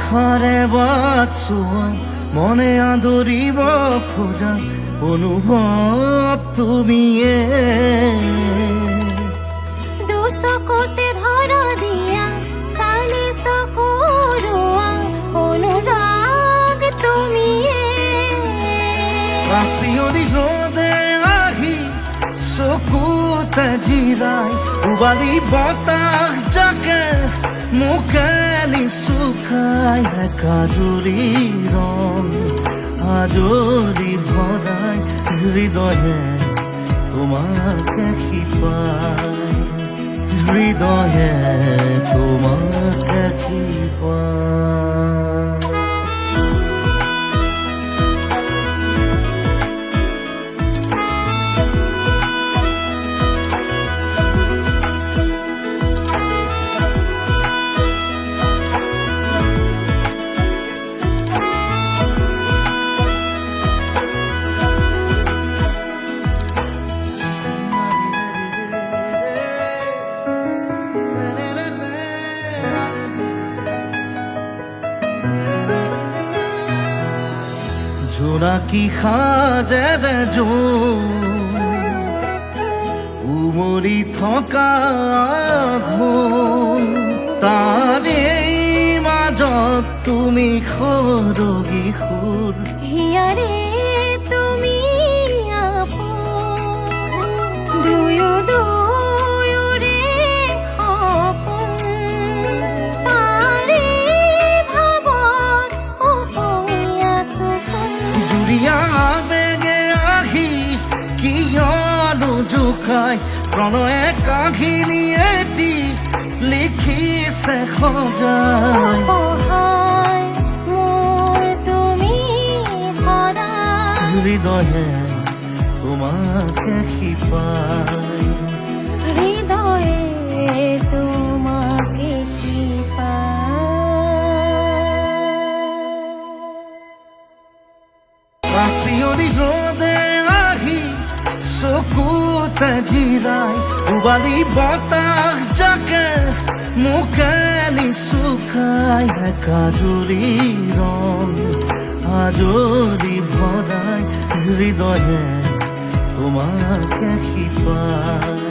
আশাৰে বাট চোৱা মনে আদৰিব খোজা অনুভৱ তুমিয়ে দুচকুতে ধৰা দিয়া চালি চকুৰোৱা অনুৰাগ তুমিয়ে কাচিয়ৰি ৰ'দে আহি চকুতে জিৰাই উবালি বতাহ জাকে মুখে নিচুকাই কাজুৰি ৰং আজৰি ভৰাই হৃদয়ে তোমাকে শিপাই হৃদয়ে তোমাকে শিপাই জোনাকী সাজেৰে উমৰি থকা ঘোল তাৰে মাজত তুমি সৰগী সুৰ হিয়াৰে তুমি আপোন দুয়োৰে সপোন তাৰে ভাৱত উপঙি আছো চোন জুৰিয়া বেগে আহি কিয়নো জোকাই প্ৰণয়ে কাহিনী এটি লিখিছে সজাই সহায় মোৰ তুমি সদায় হৃদয়ে তোমাকে শিপাই হৃদয়ে তোমাকে শিপাই কাচিয়ৰি ৰ'দে আহি চকুতে জিৰাই উবালি বতাহ জাকে মুখে নিচুকাই কাজুৰি ৰং আজৰি ভৰাই হৃদয়ে তোমাকে শিপাই